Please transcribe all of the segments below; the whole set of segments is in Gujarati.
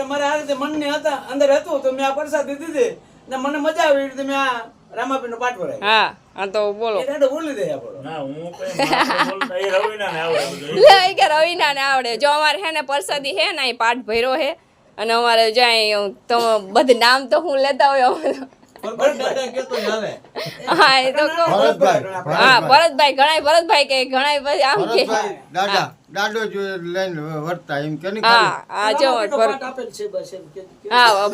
મારા આ રીતે મનને હતા અંદર હતું તો મેં આ પ્રસાદી દીધી ને મને મજા આવી એટલે મેં આ રામાપીરનો પાઠ ભરાય. હા આ તો બોલો એ દાડો બોલી દે આપણો. ના હું કઈ બોલતા એ રવિના ને આવડે બધું. લે કે રવિના ને આવડે જો અમારે હે ને પ્રસાદી હે ને અહીં પાઠ ભર્યો હે અને અમારે જાય તો બધું નામ તો હું લેતા હોય હા એ તો હા ભરતભાઈ ઘણા ભરતભાઈ કે ઘણા પછી આમ કે દાદા દાદો જો લઈને વર્તા એમ કે હા આ જો હા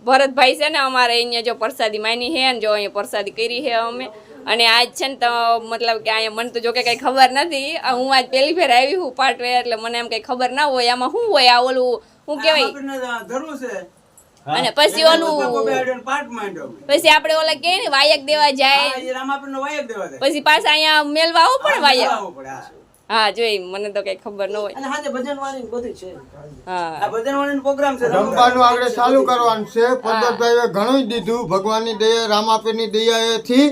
ભરતભાઈ છે ને અમારે અહીંયા જો પ્રસાદી માની હે ને જો અહીંયા પ્રસાદી કરી હે અમે અને આજ છે ને તો મતલબ કે અહીંયા મને તો જો કે કઈ ખબર નથી હું આજ પહેલી ફેર આવી હું પાટવે એટલે મને એમ કઈ ખબર ના હોય આમાં શું હોય આ ઓલું શું કહેવાય ધરવું છે અને પછી ઓલું પાઠ માંડ્યો પછી આપણે ઓલા કે ને વાયક દેવા જાય એ રામાપીરનો વાયક દેવા જાય પછી પાછા અહીંયા મેલવા આવું પણ વાયક આવવું પડે. હા. હા જોઈ મને તો કઈ ખબર ન હોય અને હાજે ભજનવાણી બધું છે. હા આ ભજનવાણીનો પ્રોગ્રામ છે. જમવાનું આગળ ચાલુ કરવાનું છે. પદ્ધતભાઈએ ઘણું દીધું ભગવાનની દયા રામાપીરની દયાથી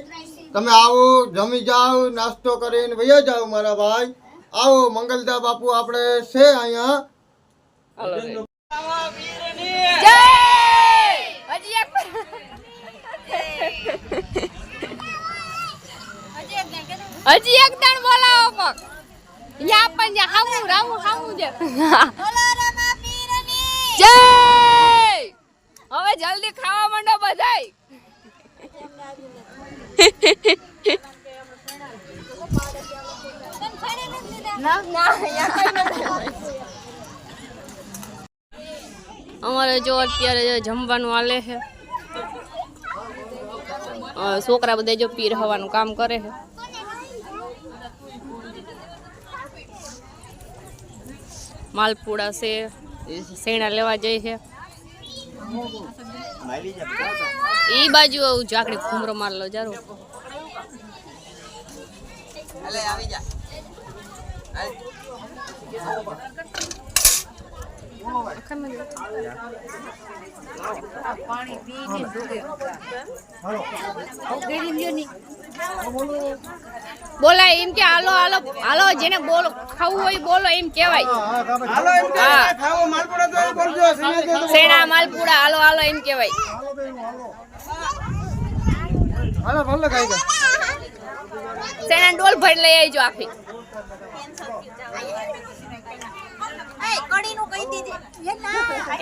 તમે આવો જમી જાઓ નાસ્તો કરીને વયા જાઓ મારા ભાઈ આવો મંગલદા બાપુ આપણે છે અહીંયા હાલો રે. હજી એક દાણ બોલાવો કોક યા પણ જા હામુ રામુ હામુ જે બોલો રામાપીરની જય હવે જલ્દી ખાવા માંડો બધાય અમારે જો અત્યારે જમવાનું હાલે છે છોકરા બધા જો પીર હવાનું કામ કરે છે માલપુડા છે સેણા લેવા જાય છે એ બાજુ જાકડી ઘૂમરો મારલો જારો બોલાય એમ કે હાલો હાલો હાલો જેને બોલો ખાવું હોય બોલો એમ કેવાય હાલો એમ કે ખાવો માલપુડા તો બોલજો સેણા માલપુડા હાલો હાલો એમ કેવાય હાલો ભલે ખાઈ ગયા સેણા ડોલ ભરી લઈ આવજો આખી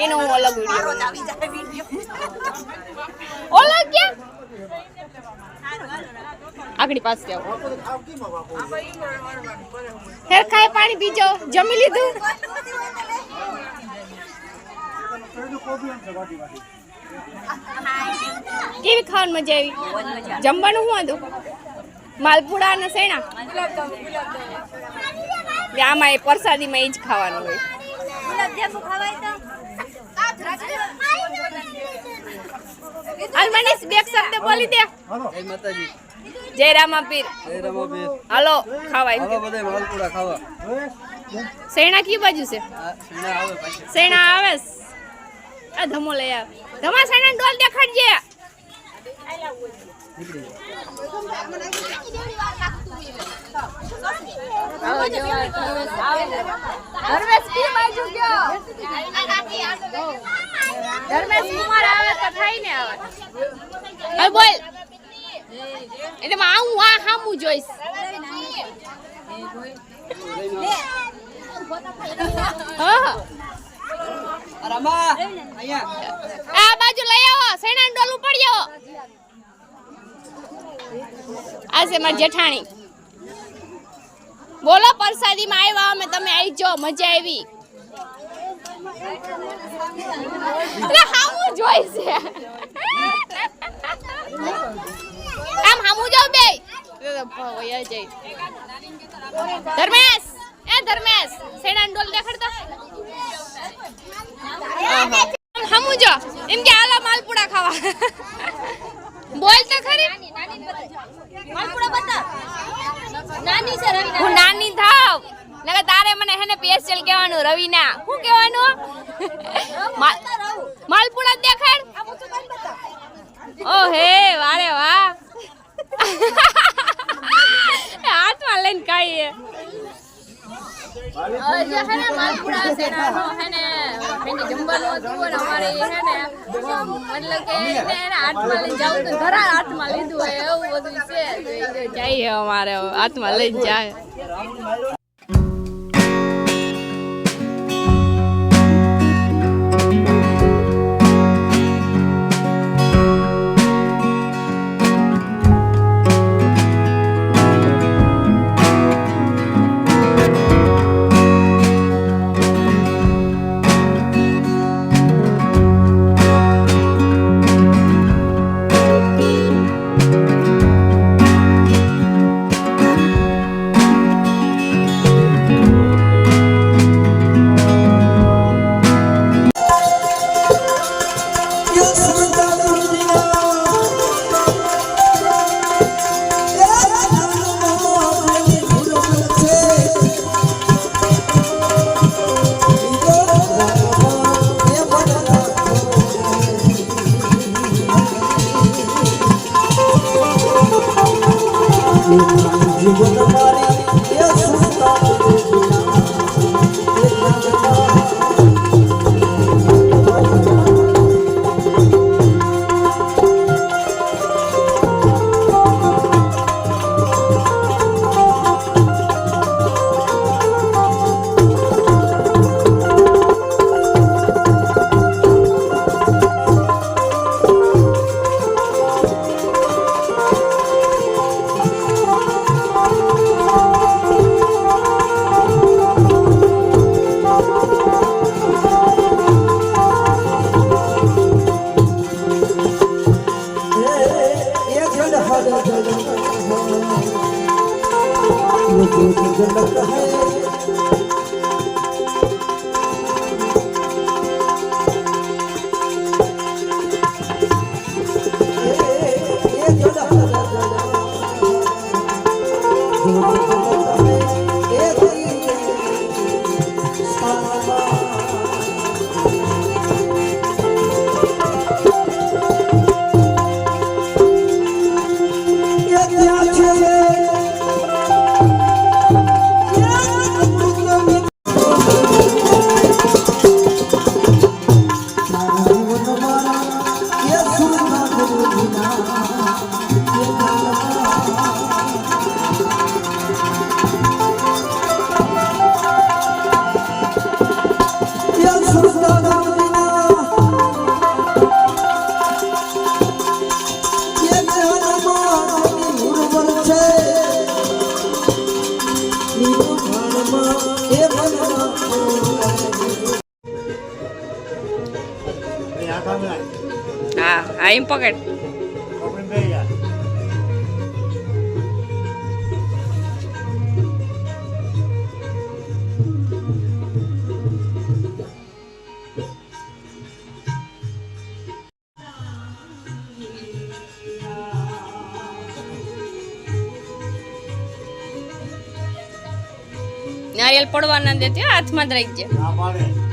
એનો હું અલગ ઓલો ક્યાં આગળ પાસે આવો હેર ખાય પાણી પીજો જમી લીધું કેવી ખાવાની મજા આવી જમવાનું શું હતું માલપુડા અને સેણા આમાં એ પ્રસાદીમાં એ જ ખાવાનું હોય હાલ મનીષ બે શબ્દ બોલી દે જય રામાપીર હાલો ખાવાય સેણા કી બાજુ છે સેણા આવે આ ધમો લઈ આવે ધમા સેણા ડોલ દેખાડજે ધર્મેશ કી બાજુ ગયો ધર્મેશ કુમાર આવે તો થાય ને આવે હવે બોલ એટલે હું આ હામું જોઈશ આ બાજુ લઈ આવો સેણા ડોલ ઉપડી આવો આ છે મારી જેઠાણી બોલો પ્રસાદી માં આવ્યા અમે તમે આવી જાઓ મજા આવી હામું જોઈશે આમ હામું જાવ બે ધર્મેશ ધર્મેશ સેણા ડોલ દેખાડતો હામું જો એમ કે આલા માલપુડા ખાવા બોલ તો ખરી માલપુડા બતા નાની છે રવિના હું નાની થાવ નકર તારે મને હેને પેસ્ટલ કહેવાનું રવિના શું કહેવાનું માલપુડા દેખાડ ઓ હે વારે વાહ હાથમાં લઈને ખાઈએ જો હેને માલપુડા સેનાનો હેને મેં જમવાનું હતું આવ્યો ને અમારે હે ને મતલબ કે એને હાથમાં લઈને જાવ તો ઘરા હાથમાં લીધું હોય એવું બધું છે તો એ જઈએ અમારે હાથમાં લઈને જાય હા એમ પકડ નારિયેલ પડવા ના દેતી હાથમાં જ રહી જાય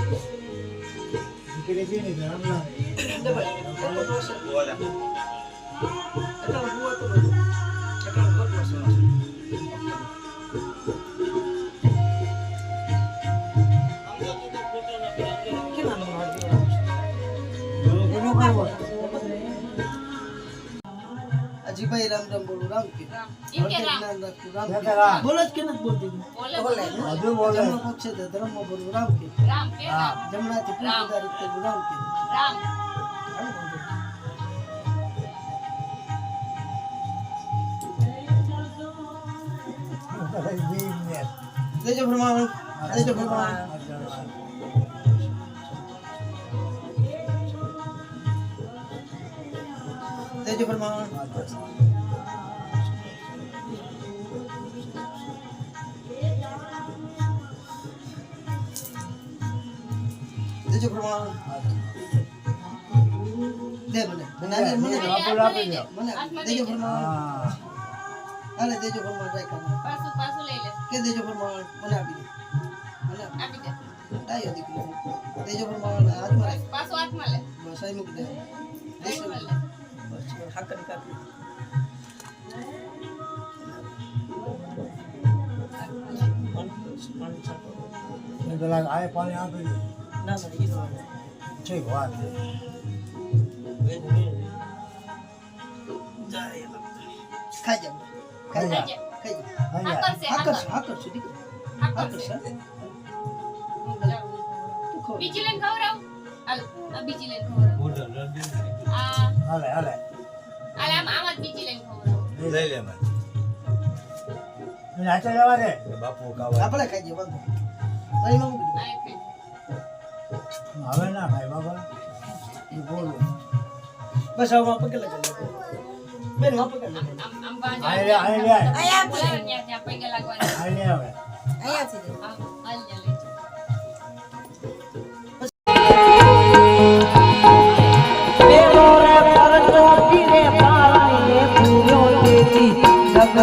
અજીભાઈ રામ રામ બોલો રામ કે એમ કે રામ બોલો જ કે નથી બોલતી બોલે હજુ બોલે જમણો પક્ષ છે ધર્મ બોલો રામ કે જમણાથી પૂરી રીતે રામ કે રામ દેજો પ્રમાણ દેજો પ્રમાણ દેજો પ્રમાણ દેજો પ્રમાણ દે મને મને દેજો પ્રમાણ અરે દેજો પ્રમાણ પાછું લઈ લે કે દેજો પ્રમાણ મને આપી દે મને આપી દે આયો દીકરો દેજો પ્રમાણ હાથમાં પાછું હાથમાં લે બસ આઈ મૂકી દે હાથમાં લે બસ હાકર કાપી આય પાણી આપી ના ના ઈ નો ઠીક વાત છે. ખાઈ જાવ ખાઈ જાવ ખાઈ જાવ હાકર છે દીકરો હાકર છે બીજી લઈને ખવડાવ હાલો આ બીજી લઈને ખવડાવ આ હાલે હાલે હાલે આમ જ બીજી લઈને ખવડાવ લઈ લે મને એને હાચે લેવા દે. બાપુ કાવા આપણે ખાઈ જાવ વાંધો નહીં માંગુ હવે ના ખાય બાબા. એ બોલું બસ હવે પકડ લે બેન માં પકડ લે આમ બાજુ આય લે આય લે અહીંયા ત્યાં પૈગા લાગવાના આય લે હવે અહીંયાથી હાલ લે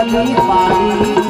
લઈ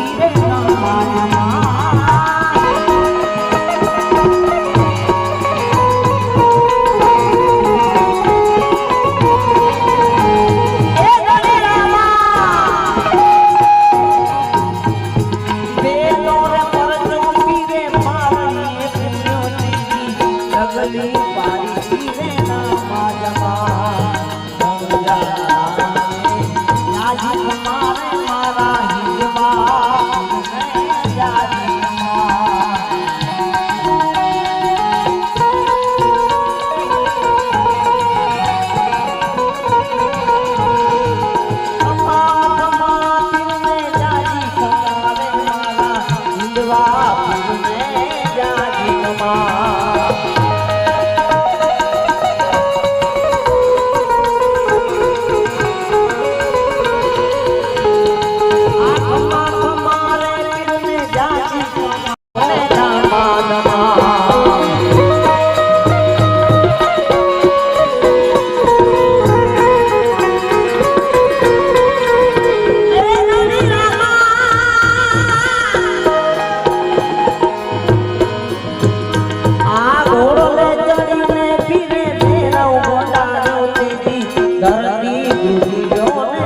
ધરતી દુનિયો ને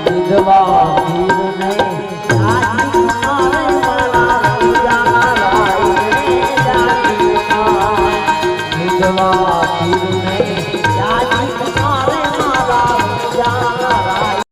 વિધવા